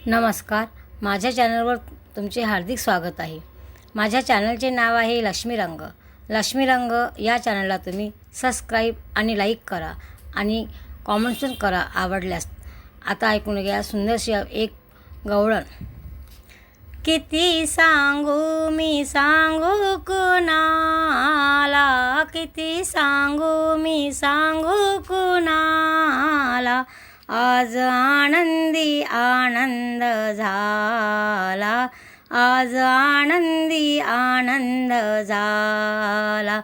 नमस्कार, माझ्या चॅनलवर तुमचे हार्दिक स्वागत आहे. माझ्या चॅनलचे नाव आहे लक्ष्मी रंग. लक्ष्मी रंग या चॅनलला तुम्ही सबस्क्राईब आणि लाईक करा आणि कॉमेंट्स पण करा आवडल्यास. आता ऐकून घ्या सुंदरशी एक गवळण. किती सांगू मी सांगू कुणाला, किती सांगू मी सांगू कुणाला, आज आनंदी आनंद झाला, आज आनंदी आनंद झाला.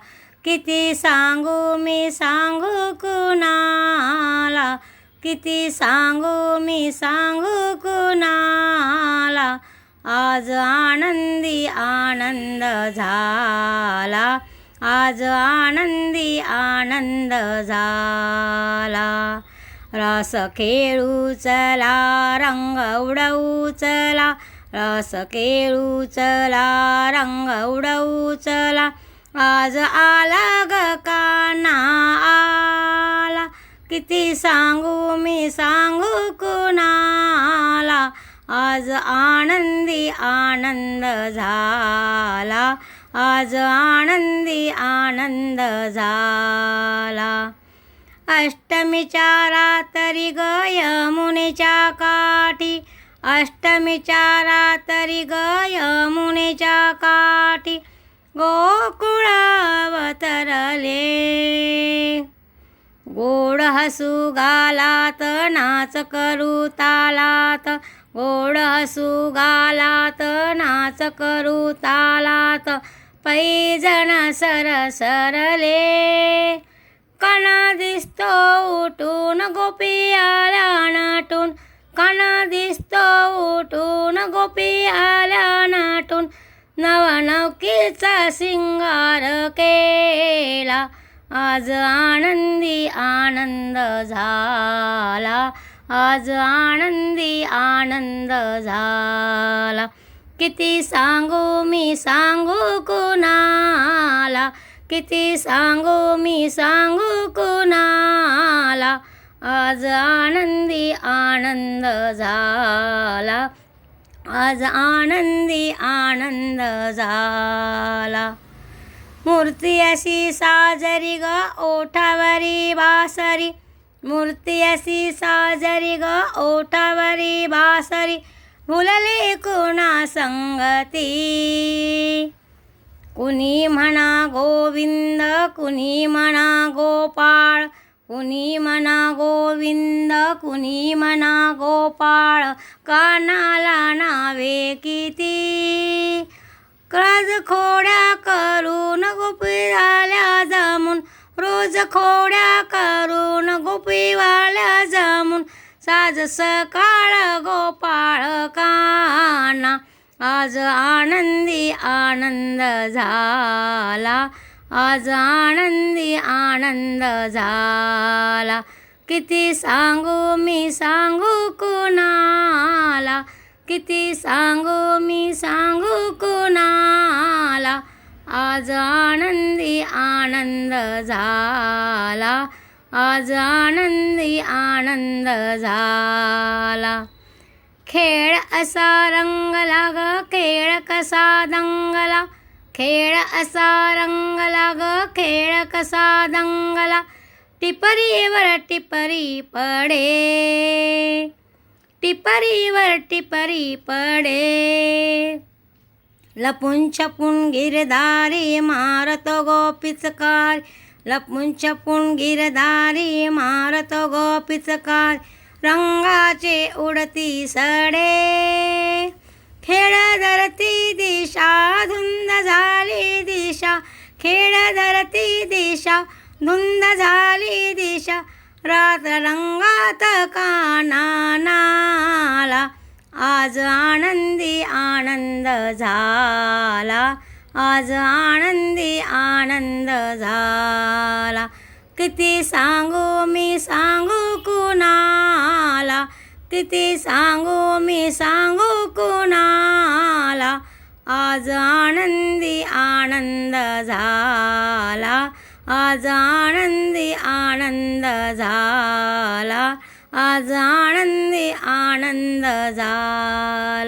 किती सांगू मी सांगू कुणाला, किती सांगू मी सांगू कुणाला, आज आनंदी आनंद झाला, आज आनंदी आनंद झाला. रस खेळू चला रंग उडवू चला, रस खेळू चला रंग उडवू चला, आज आला ग कान्हा आला. किती सांगू मी सांगू कुणाला, आज आनंदी आनंद झाला, आज आनंदी आनंद झाला. अष्टमीच्या रात्री ग यमुनेच्या काठी, अष्टमीच्या रात्री ग यमुनेच्या काठी, गोकुळावतरले. गोड हसू गालात नाच करू तालात, गोड हसू गालात नाच करू तालात, पैजण सरसरले. काना दिसतो उठून गोपी आल्या नाटून, काना दिसतो उठून गोपी आल्या नाटून, नवनवकीचा सिंगार केला, आज आनंदी आनंद झाला, आज आनंदी आनंद झाला. किती सांगू मी सांगू कुणाला, किती सांगू मी सांगू कुणाला, आज आनंदी आनंद झाला, आज आनंदी आनंद झाला. मूर्ती अशी साजरी ग ओठावरी बासरी, मूर्ती अशी साजरी ग ओठावरी बासरी, भुलले कुणा संगती. कुणी म्हणा गोविंद कुणी म्हणा गोपाळ, कुणी म्हणा गोविंद कुणी म्हणा गोपाळ, कानाला नावे किती. रोज खोड्या करून गोपी झाल्या जमून, रोज खोड्या करून गोपी वाल्या जमून, साज सकाळ गोपाळ काना, आज आनंदी आनंद झाला, आज आनंदी आनंद झाला. किती सांगू मी सांगू कुणाला, किती सांगू मी सांगू कुणाला, आज आनंदी आनंद झाला, आज आनंदी आनंद झाला. खेळ असा रंगला ग खेळ कसा दंगला, खेळ असा रंगला ग खेळ कसा दंगला, टिपरीवर टिपरी पडे, टिपरीवर टिपरी पडे. लपून छपून गिरधारी मारत गोपिचकार, लपून छपून गिरधारी मारत गोपिचकार, रंगाचे उडती सडे. खेळ धरती दिशा धुंद झाली दिशा, खेळ धरती दिशा धुंद झाली दिशा, रात्र रंगात काना नाला, आज आनंदी आनंद झाला, आज आनंदी आनंद झाला. किती सांगू मी सांगू कुणाला, किती सांगू मी सांगू कुणाला, आज आनंदी आनंद झाला, आज आनंदी आनंद झाला, आज आनंदी आनंद झाला.